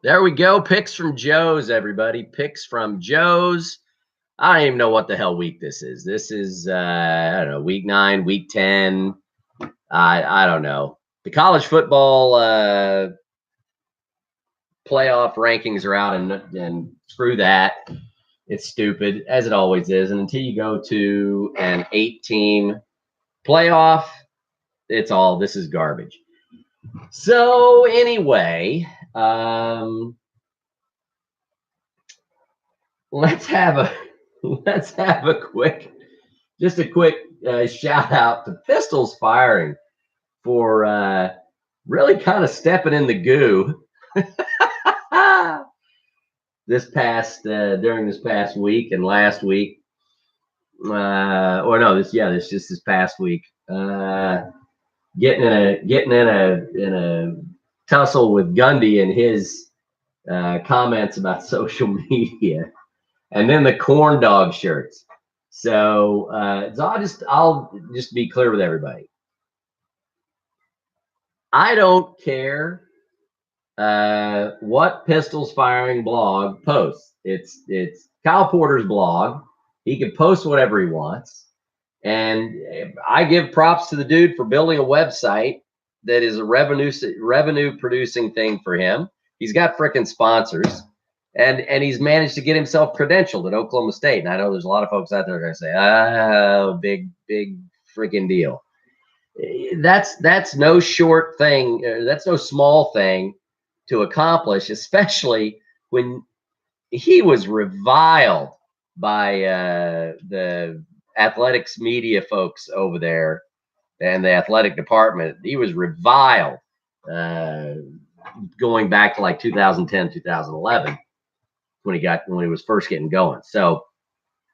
There we go. Picks from Joe's, everybody. Picks from Joe's. I don't even know what the hell week this is. This is I don't know, week 9, week 10. I don't know. The college football playoff rankings are out, and screw that. It's stupid, as it always is. And until you go to an 8-team playoff, this is garbage. So anyway, let's have a quick shout out to Pistols Firing for really kind of stepping in the goo during this past week and last week. This past week. Getting in a tussle with Gundy and his comments about social media, and then the corn dog shirts. So I'll just be clear with everybody. I don't care what Pistols Firing blog posts. It's Kyle Porter's blog. He can post whatever he wants. And I give props to the dude for building a website that is a revenue producing thing for him. He's got freaking sponsors, and he's managed to get himself credentialed at Oklahoma State. And I know there's a lot of folks out there going to say, "Oh, big freaking deal." That's no short thing. That's no small thing to accomplish, especially when he was reviled by the athletics media folks over there and the athletic department. He was reviled going back to like 2010, 2011 when he was first getting going. So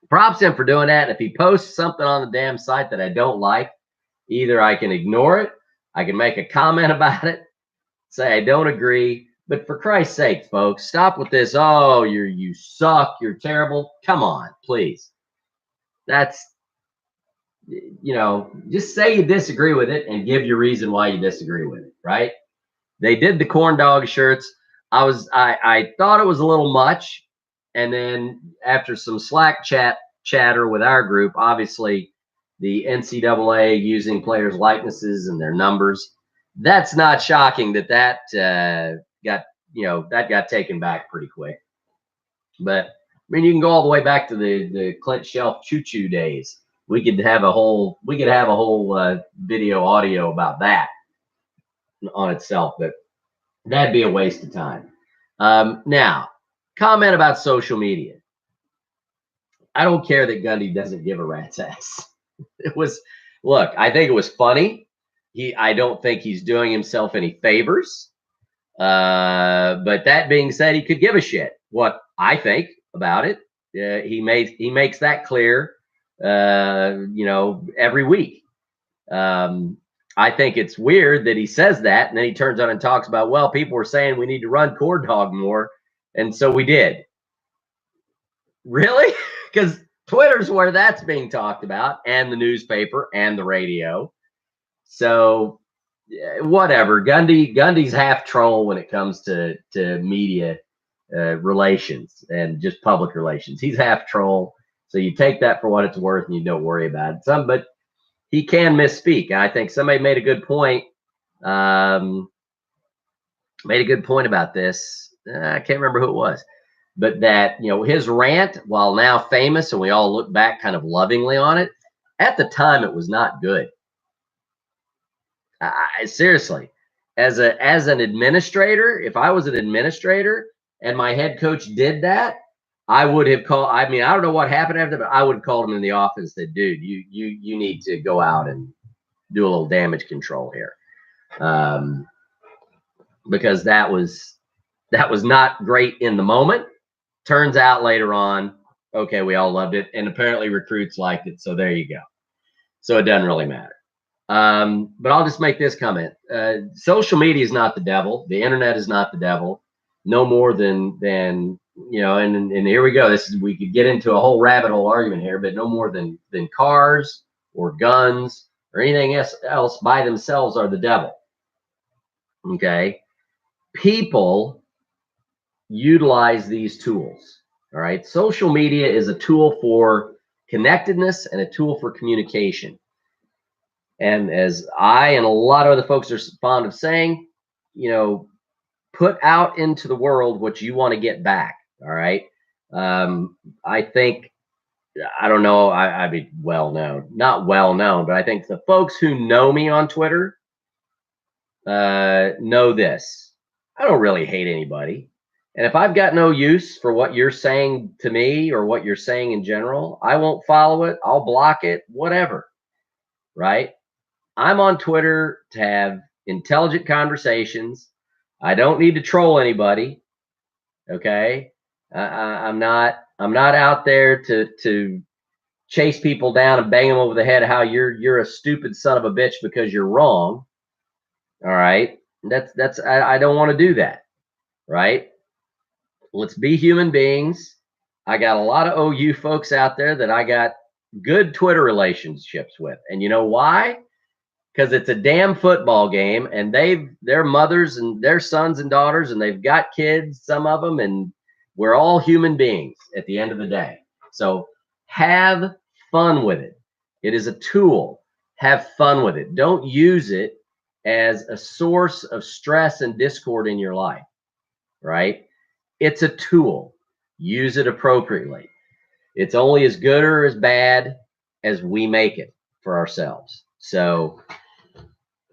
props him for doing that. And if he posts something on the damn site that I don't like, either I can ignore it, I can make a comment about it, say I don't agree. But for Christ's sake, folks, stop with this. Oh, you suck. You're terrible. Come on, please. That's, just say you disagree with it and give your reason why you disagree with it, right? They did the corn dog shirts. I thought it was a little much. And then after some Slack chatter with our group, obviously the NCAA using players' likenesses and their numbers, that's not shocking that got taken back pretty quick. But I mean, you can go all the way back to the Clint Shelf choo-choo days. We could have a whole video audio about that on itself, but that'd be a waste of time. Now, comment about social media. I don't care that Gundy doesn't give a rat's ass. I think it was funny. I don't think he's doing himself any favors. But that being said, he could give a shit what I think about it. He makes that clear, every week. I think it's weird that he says that, and then he turns on and talks about, well, people were saying we need to run corn dog more, and so we did. Really? Because Twitter's where that's being talked about, and the newspaper and the radio. So whatever. Gundy's half troll when it comes to media relations and just public relations. He's half troll. So you take that for what it's worth and you don't worry about it. But he can misspeak. I think somebody made a good point. About this. I can't remember who it was. But that, his rant, while now famous and we all look back kind of lovingly on it, at the time it was not good. Seriously, as an administrator, if I was an administrator and my head coach did that, I would have called. I mean, I don't know what happened after, but I would have called him in the office and said, "Dude, you need to go out and do a little damage control here," because that was not great in the moment. Turns out later on, okay, we all loved it, and apparently recruits liked it. So there you go. So it doesn't really matter. But I'll just make this comment. Social media is not the devil. The internet is not the devil. No more than and here we go. We could get into a whole rabbit hole argument here, but no more than cars or guns or anything else by themselves are the devil. Okay. People utilize these tools. All right. Social media is a tool for connectedness and a tool for communication. And as I and a lot of other folks are fond of saying, put out into the world what you want to get back. All right. I think, I don't know, I mean, not well known, but I think the folks who know me on Twitter know this. I don't really hate anybody. And if I've got no use for what you're saying to me or what you're saying in general, I won't follow it. I'll block it, whatever. Right. I'm on Twitter to have intelligent conversations. I don't need to troll anybody. Okay. I'm not out there to chase people down and bang them over the head how you're a stupid son of a bitch because you're wrong. All right. I don't want to do that. Right. Let's be human beings. I got a lot of OU folks out there that I got good Twitter relationships with. And you know why? Because it's a damn football game and their mothers and their sons and daughters, and they've got kids, some of them, and we're all human beings at the end of the day. So have fun with it. It is a tool. Have fun with it. Don't use it as a source of stress and discord in your life, right? It's a tool. Use it appropriately. It's only as good or as bad as we make it for ourselves. So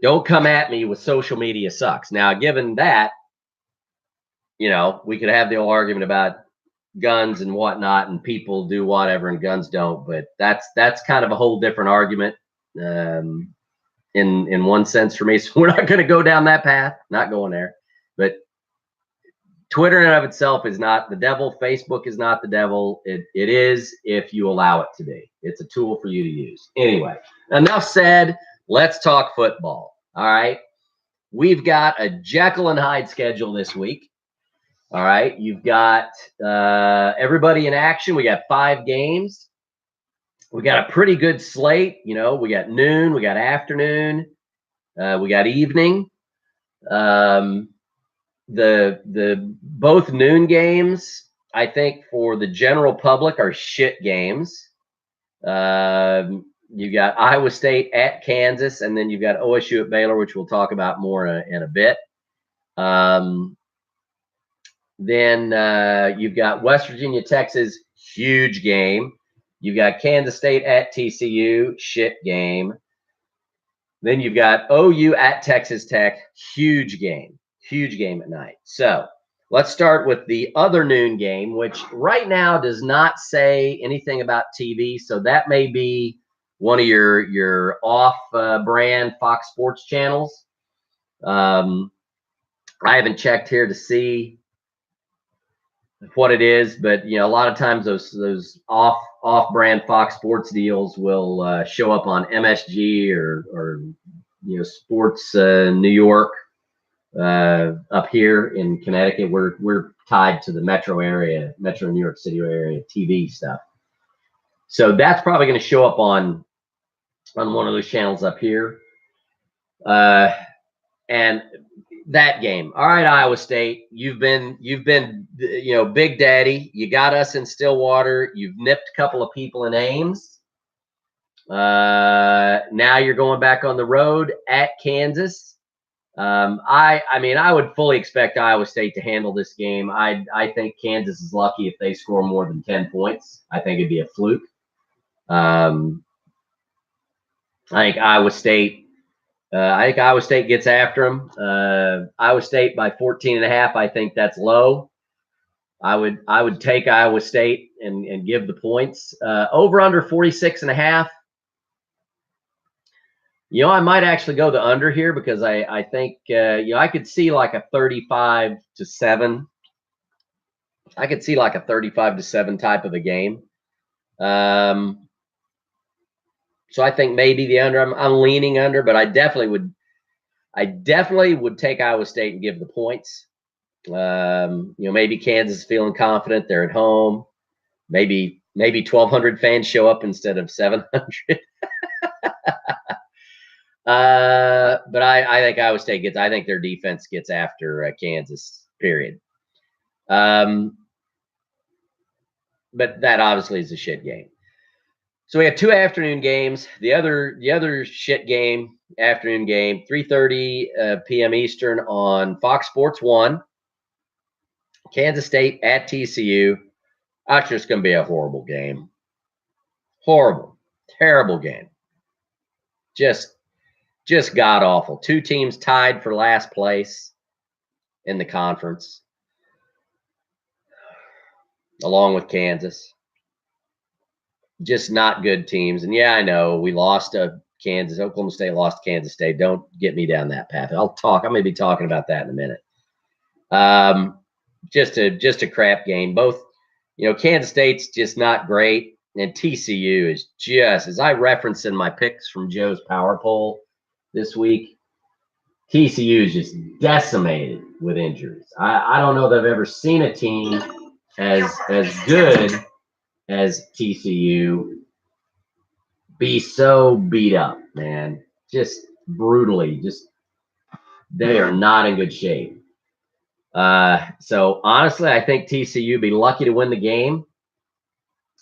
don't come at me with social media sucks. Now, given that, we could have the whole argument about guns and whatnot, and people do whatever and guns don't. But that's kind of a whole different argument in one sense for me. So we're not going to go down that path. Not going there. But Twitter in and of itself is not the devil. Facebook is not the devil. It is if you allow it to be. It's a tool for you to use. Anyway, enough said. Let's talk football. All right. We've got a Jekyll and Hyde schedule this week. All right. You've got everybody in action. We got 5 games. We got a pretty good slate. We got noon, we got afternoon, we got evening. The both noon games, I think, for the general public are shit games. You got Iowa State at Kansas, and then you've got OSU at Baylor, which we'll talk about more in a bit. Then you've got West Virginia, Texas, huge game. You've got Kansas State at TCU, shit game. Then you've got OU at Texas Tech, huge game at night. So let's start with the other noon game, which right now does not say anything about TV. So that may be one of your off-brand Fox Sports channels. I haven't checked here to see what it is, but a lot of times those off-brand Fox Sports deals will show up on MSG or Sports New York. Up here in Connecticut, we're tied to the metro New York City area TV stuff. So that's probably going to show up on one of those channels up here. And that game. All right, Iowa State, you've been Big Daddy. You got us in Stillwater. You've nipped a couple of people in Ames. Now you're going back on the road at Kansas. I would fully expect Iowa State to handle this game. I think Kansas is lucky if they score more than 10 points. I think it'd be a fluke. I think Iowa State gets after them. Iowa State by 14.5. I think that's low. I would take Iowa State and give the points. Over under 46.5. I might actually go the under here because I think I could see like a 35-7. I could see like a 35-7 type of a game. So I think maybe the under. I'm leaning under, but I definitely would take Iowa State and give the points. Maybe Kansas is feeling confident. They're at home. Maybe 1,200 fans show up instead of 700. But I think Iowa State I think their defense gets after Kansas, period. But that obviously is a shit game. So we had 2 afternoon games. The other shit game, afternoon game, 3:30 p.m. Eastern on Fox Sports 1. Kansas State at TCU. That's just going to be a horrible game. Horrible, terrible game. Just god awful. 2 teams tied for last place in the conference, along with Kansas. Just not good teams. And yeah, I know we lost to Kansas. Oklahoma State lost to Kansas State. Don't get me down that path. I'm going to be talking about that in a minute. Just a crap game. Both, Kansas State's just not great, and TCU is just, as I referenced in my picks from Joe's Power Poll this week, TCU is just decimated with injuries. I don't know that I've ever seen a team as good as TCU be so beat up, man. Just brutally. They are not in good shape. So honestly, I think TCU be lucky to win the game.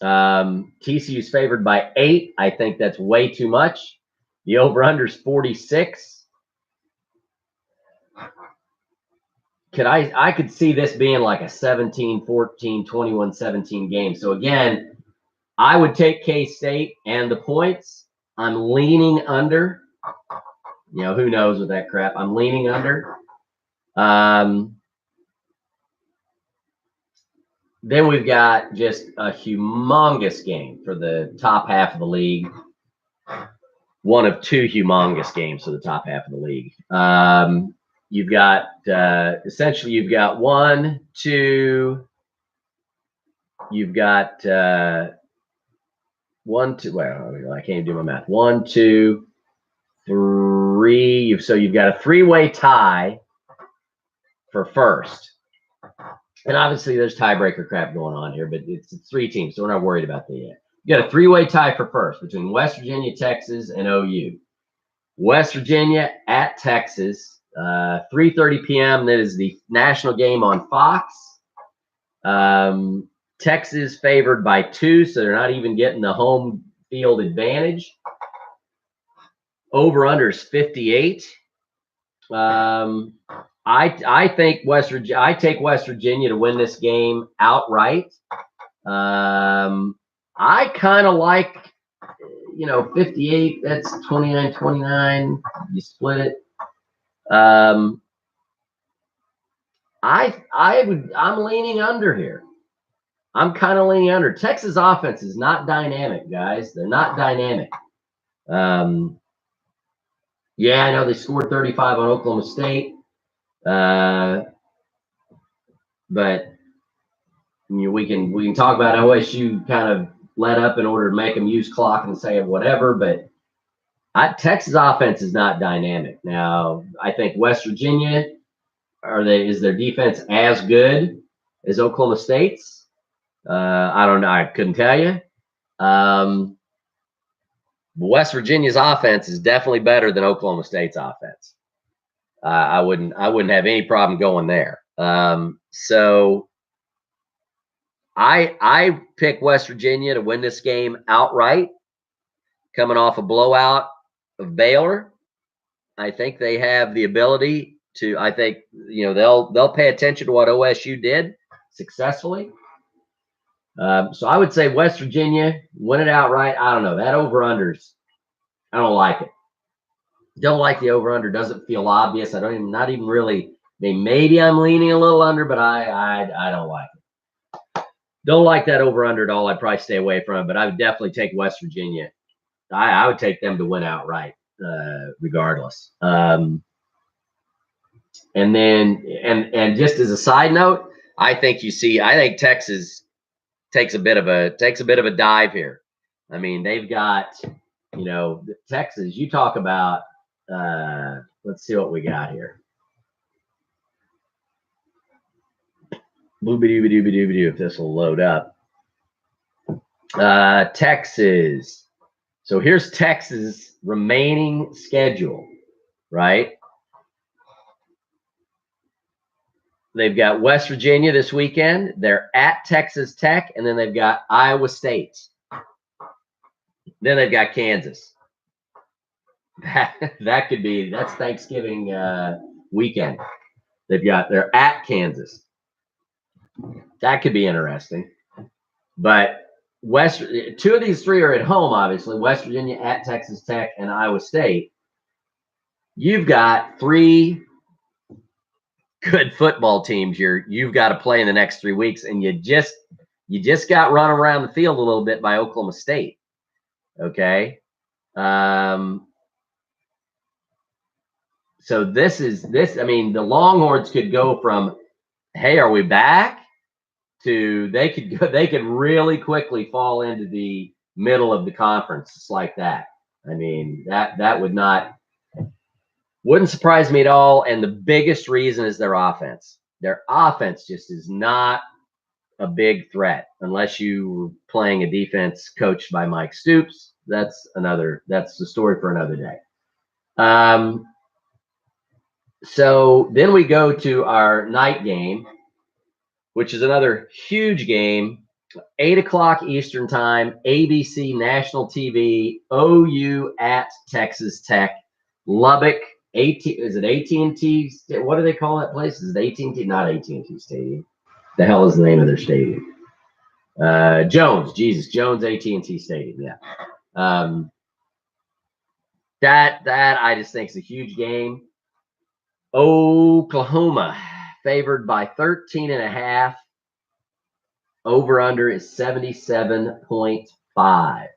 TCU's favored by 8. I think that's way too much. The over-under is 46. I could see this being like a 17-14, 21-17 game. So again, I would take K-State and the points. I'm leaning under. Who knows with that crap? I'm leaning under. Then we've got just a humongous game for the top half of the league. One of 2 humongous games for the top half of the league. You've got essentially you've got 1, 2. You've got 1, 2. Well, I can't even do my math. 1, 2, 3. So you've got a 3-way tie for first. And obviously there's tiebreaker crap going on here, but it's 3 teams, so we're not worried about that yet. You got a 3-way tie for first between West Virginia, Texas, and OU. West Virginia at Texas, 3:30 p.m. That is the national game on Fox. Texas favored by 2, so they're not even getting the home field advantage. Over under is 58. I think I take West Virginia to win this game outright. I kind of like, 58. That's 29-29. You split it. I'm leaning under here. I'm kind of leaning under. Texas offense is not dynamic, guys. They're not dynamic. Yeah, I know they scored 35 on Oklahoma State. But we can talk about OSU kind of let up in order to make them use clock and say whatever. But Texas offense is not dynamic. Now, I think West Virginia is their defense as good as Oklahoma State's? I don't know. I couldn't tell you. West Virginia's offense is definitely better than Oklahoma State's offense. I wouldn't have any problem going there. So I pick West Virginia to win this game outright, coming off a blowout of Baylor. I think they have the ability to. I think they'll pay attention to what OSU did successfully. So I would say West Virginia win it outright. I don't know, that over-unders. I don't like it. Don't like the over-under. Doesn't feel obvious. Not even really. Maybe I'm leaning a little under, but I don't like it. Don't like that over-under at all. I'd probably stay away from it, but I would definitely take West Virginia. I would take them to win outright, regardless. And then, and just as a side note, I think Texas takes a bit of a dive here. I mean, they've got, Texas. You talk about. Let's see what we got here. Boobie-doobie-doobie-doobie-doo, if this will load up. Texas. So here's Texas' remaining schedule, right? They've got West Virginia this weekend. They're at Texas Tech, and then they've got Iowa State. Then they've got Kansas. That could be, that's Thanksgiving weekend. They're at Kansas. That could be interesting. But two of these three are at home, obviously. West Virginia at Texas Tech and Iowa State. You've got three good football teams you've got to play in the next 3 weeks, and you just got run around the field a little bit by Oklahoma State. Okay. So this. I mean, the Longhorns could go from, hey, are we back, to they could really quickly fall into the middle of the conference just like that. I mean, that wouldn't surprise me at all. And the biggest reason is their offense. Their offense just is not a big threat unless you're playing a defense coached by Mike Stoops. That's the story for another day. So then we go to our night game, which is another huge game, 8:00 Eastern time, ABC national TV, OU at Texas Tech, Lubbock. Is it AT&T? What do they call that place? Is it AT&T? Not AT&T Stadium. The hell is the name of their stadium? Jones AT&T Stadium. Yeah. That I just think is a huge game. Oklahoma favored by 13.5. Over under is 77.5.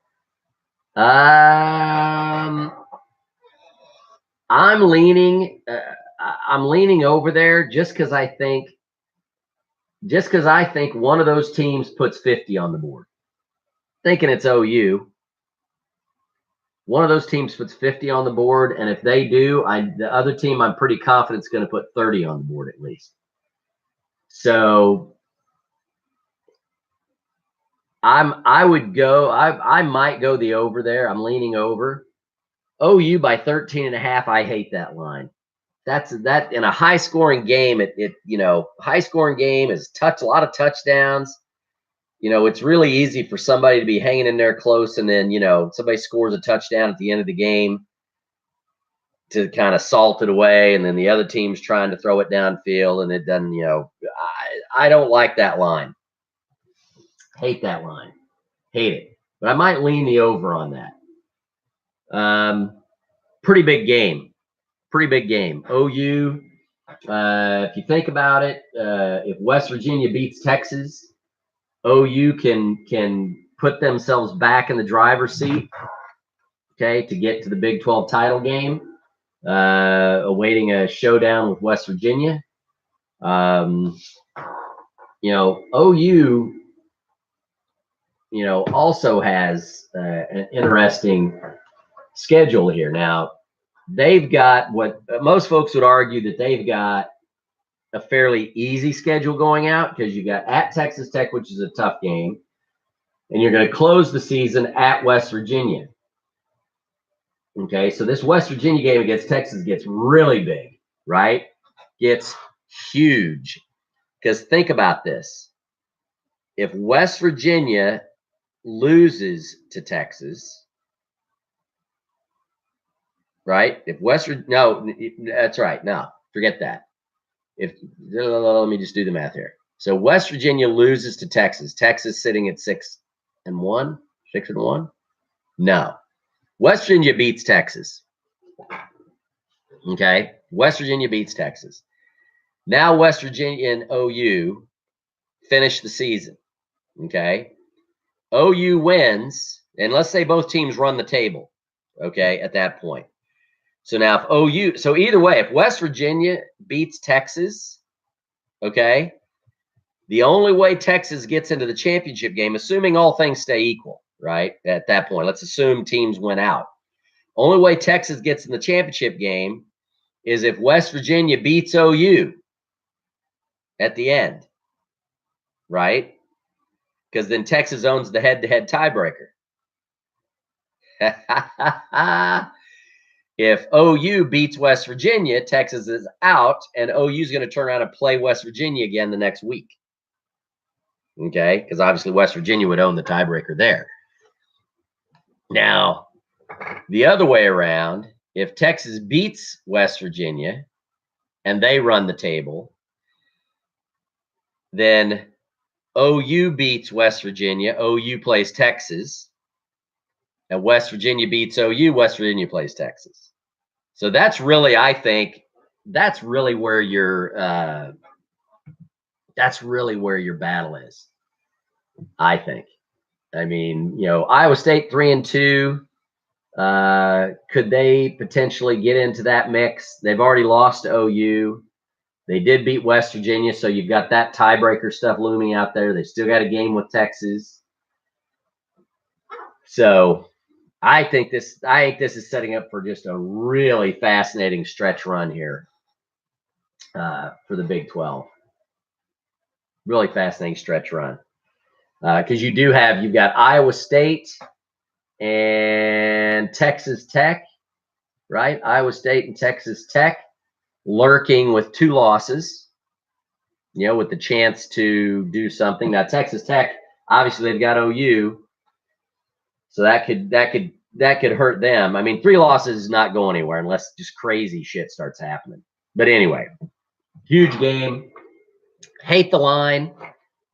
I'm leaning over there just because I think one of those teams puts 50 on the board. Thinking it's OU. One of those teams puts 50 on the board, and if they do, the other team I'm pretty confident is going to put 30 on the board at least. So I might go the over there. I'm leaning over. OU by 13.5. I hate that line. That in a high scoring game. High scoring game is a lot of touchdowns. It's really easy for somebody to be hanging in there close, and then somebody scores a touchdown at the end of the game to kind of salt it away, and then the other team's trying to throw it downfield, and it doesn't. I don't like that line. Hate that line. Hate it. But I might lean the over on that. Pretty big game. OU, if you think about it, if West Virginia beats Texas, OU can put themselves back in the driver's seat, okay, to get to the Big 12 title game, awaiting a showdown with West Virginia. OU, also has an interesting schedule here. Now, they've got what most folks would argue that they've got a fairly easy schedule going out, because you got at Texas Tech, which is a tough game, and you're going to close the season at West Virginia. Okay, so this West Virginia game against Texas gets really big, right? Gets huge. Because think about this. If West Virginia loses to Texas, right? No, that's right. No, forget that. Let me just do the math here. So West Virginia loses to Texas. Texas sitting at 6-1. No. West Virginia beats Texas. Okay. West Virginia beats Texas. Now West Virginia and OU finish the season. Okay. OU wins, and let's say both teams run the table. Okay. At that point. So now so either way, if West Virginia beats Texas, okay, the only way Texas gets into the championship game, assuming all things stay equal, right? At that point, let's assume teams win out. Only way Texas gets in the championship game is if West Virginia beats OU at the end, right? Because then Texas owns the head-to-head tiebreaker. If OU beats West Virginia, Texas is out, and OU is going to turn around and play West Virginia again the next week. Okay, because obviously West Virginia would own the tiebreaker there. Now, the other way around, if Texas beats West Virginia and they run the table, then OU beats West Virginia, OU plays Texas, and West Virginia beats OU, West Virginia plays Texas. So that's really, I think, that's really where your battle is. I think. I mean, Iowa State 3-2. Could they potentially get into that mix? They've already lost to OU. They did beat West Virginia, so you've got that tiebreaker stuff looming out there. They still got a game with Texas. So I think this is setting up for just a really fascinating stretch run here for the Big 12. Really fascinating stretch run. Because you've got Iowa State and Texas Tech, right? Iowa State and Texas Tech lurking with 2 losses, with the chance to do something. Now, Texas Tech, obviously they've got OU, so that could hurt them. I mean, 3 losses is not going anywhere unless just crazy shit starts happening. But anyway, huge game. Hate the line.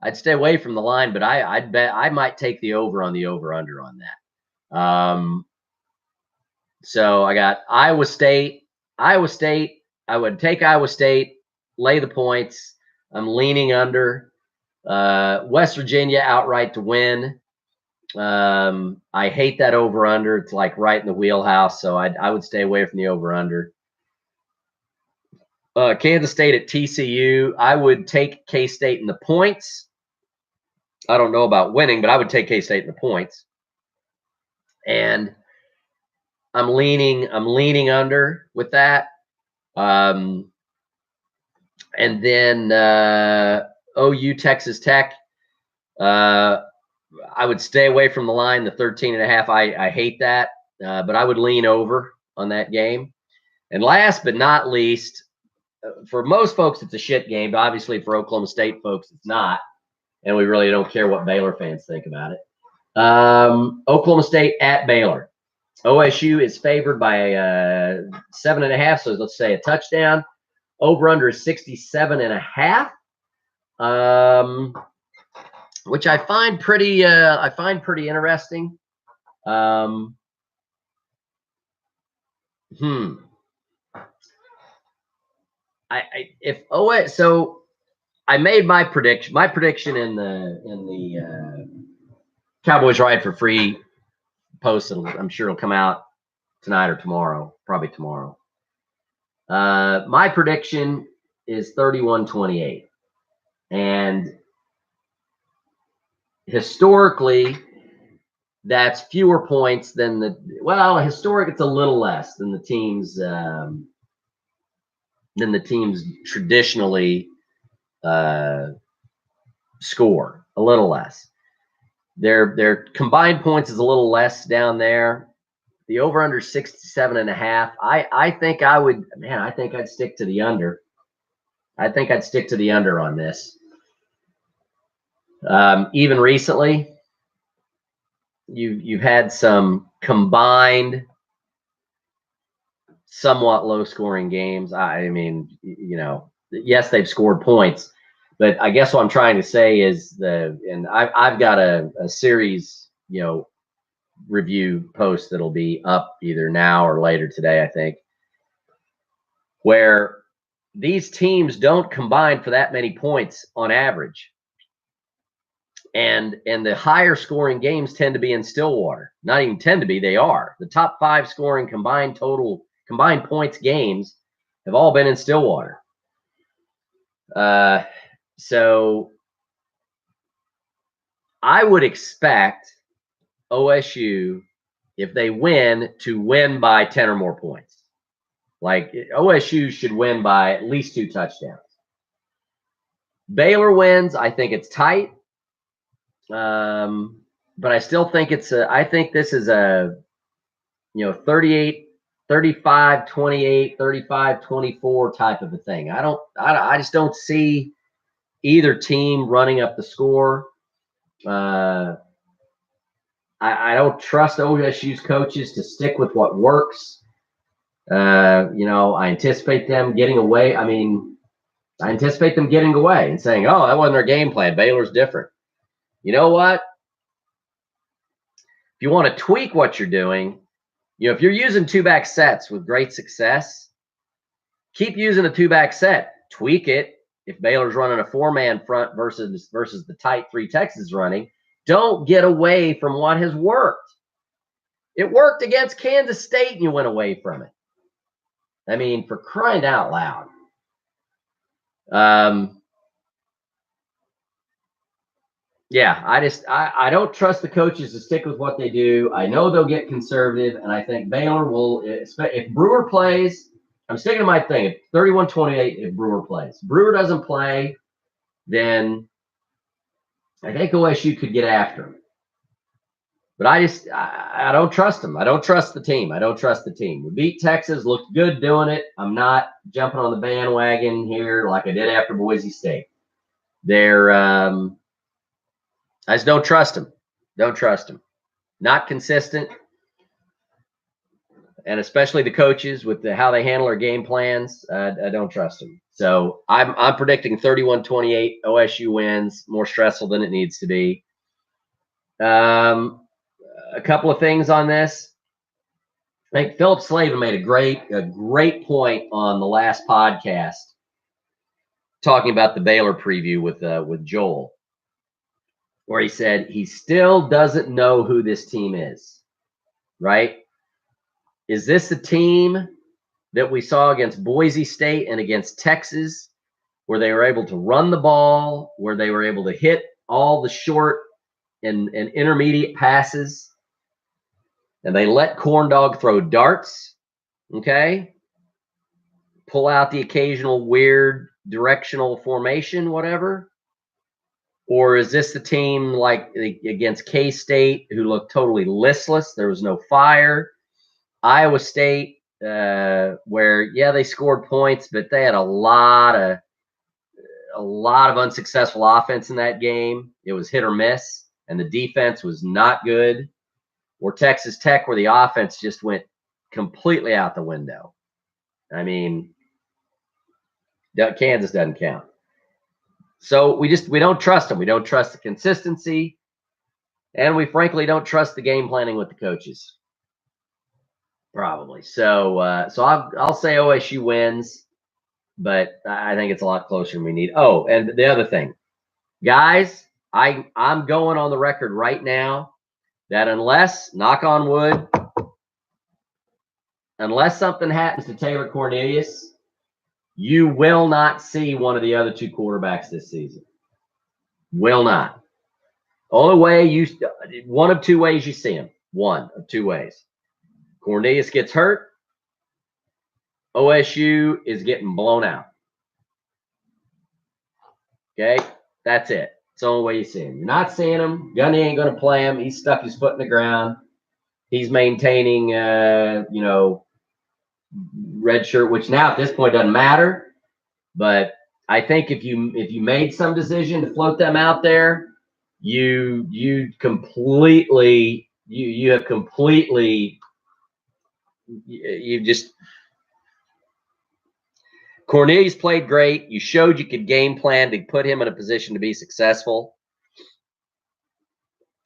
I'd stay away from the line, but I'd bet I might take the over on the over-under on that. So I got Iowa State. Iowa State, I would take Iowa State, lay the points. I'm leaning under. West Virginia outright to win. I hate that over-under. It's like right in the wheelhouse, so I would stay away from the over-under. Kansas State at TCU. I would take K-State in the points. I don't know about winning, but I would take K-State in the points. And I'm leaning under with that. And then OU Texas Tech. I would stay away from the line, the 13.5. I hate that, but I would lean over on that game. And last but not least, for most folks, it's a shit game. But obviously, for Oklahoma State folks, it's not. And we really don't care what Baylor fans think about it. Oklahoma State at Baylor. OSU is favored by 7.5, so let's say a touchdown. Over/under is 67.5, which I find pretty interesting. So I made my prediction. My prediction in the Cowboys Ride for Free post. I'm sure it'll come out tonight or tomorrow. Probably tomorrow. My prediction is 31-28, and historically, that's fewer points than it's a little less than the teams traditionally score. A little less. Their combined points is a little less down there. The over/under 67.5. I think I'd stick to the under. I think I'd stick to the under on this. Even recently, you've had some combined, somewhat low-scoring games. I mean, yes, they've scored points, but I guess what I'm trying to say is I've got a series, review post that'll be up either now or later today, I think, where these teams don't combine for that many points on average. And the higher scoring games tend to be in Stillwater. Not even tend to be, they are. The top 5 scoring combined points games have all been in Stillwater. So I would expect OSU, if they win, to win by 10 or more points. Like OSU should win by at least 2 touchdowns. Baylor wins. I think it's tight. But I still think I think this is a 38 35-28, 35-24 type of a thing. I just don't see either team running up the score. I don't trust OSU's coaches to stick with what works. I anticipate them getting away. I anticipate them getting away and saying, oh, that wasn't our game plan. Baylor's different. You know what? If you want to tweak what you're doing, if you're using two-back sets with great success, keep using a two-back set. Tweak it. If Baylor's running a four-man front versus the tight three Texas is running, don't get away from what has worked. It worked against Kansas State and you went away from it. For crying out loud. I don't trust the coaches to stick with what they do. I know they'll get conservative, and I think Baylor will. If Brewer plays, I'm sticking to my thing. 31-28 if Brewer plays. Brewer doesn't play, then I think OSU could get after him. But I don't trust them. I don't trust the team. We beat Texas, looked good doing it. I'm not jumping on the bandwagon here like I did after Boise State. I just don't trust them. Not consistent. And especially the coaches with how they handle their game plans, I don't trust them. So I'm predicting 31-28 OSU wins, more stressful than it needs to be. A couple of things on this. I think Philip Slavin made a great point on the last podcast talking about the Baylor preview with Joel, where he said he still doesn't know who this team is, right? Is this the team that we saw against Boise State and against Texas, where they were able to run the ball, where they were able to hit all the short and intermediate passes, and they let Corndog throw darts, okay? Pull out the occasional weird directional formation, whatever? Or is this the team like against K-State who looked totally listless? There was no fire. Iowa State, where, they scored points, but they had a lot of unsuccessful offense in that game. It was hit or miss, and the defense was not good. Or Texas Tech, where the offense just went completely out the window. Kansas doesn't count. So we don't trust them. We don't trust the consistency, and we frankly don't trust the game planning with the coaches. Probably. So I'll say OSU wins, but I think it's a lot closer than we need. Oh, and the other thing, guys, I'm going on the record right now that unless, knock on wood, unless something happens to Taylor Cornelius, you will not see one of the other two quarterbacks this season. Will not. Only way one of two ways you see him. One of two ways. Cornelius gets hurt. OSU is getting blown out. Okay? That's it. It's the only way you see him. You're not seeing him. Gundy ain't going to play him. He's stuck his foot in the ground. He's maintaining, red shirt, which now at this point doesn't matter. But I think if you made some decision to float them out there, Cornelius played great. You showed you could game plan to put him in a position to be successful.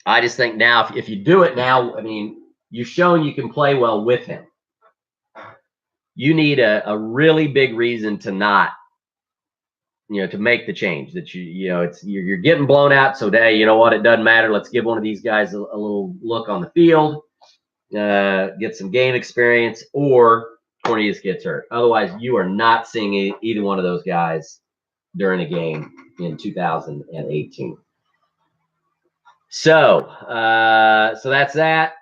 I just think now, if you do it now, you've shown you can play well with him. You need a really big reason to not, to make the change that you're getting blown out. So, hey, you know what? It doesn't matter. Let's give one of these guys a little look on the field, get some game experience, or Cornelius gets hurt. Otherwise, you are not seeing either one of those guys during a game in 2018. So that's that.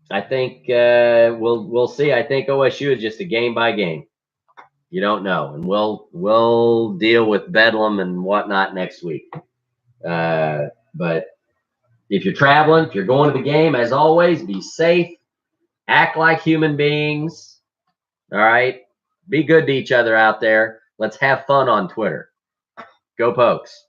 I think we'll see. I think OSU is just a game by game. You don't know, and we'll deal with Bedlam and whatnot next week. But if you're traveling, if you're going to the game, as always, be safe. Act like human beings. All right. Be good to each other out there. Let's have fun on Twitter. Go Pokes.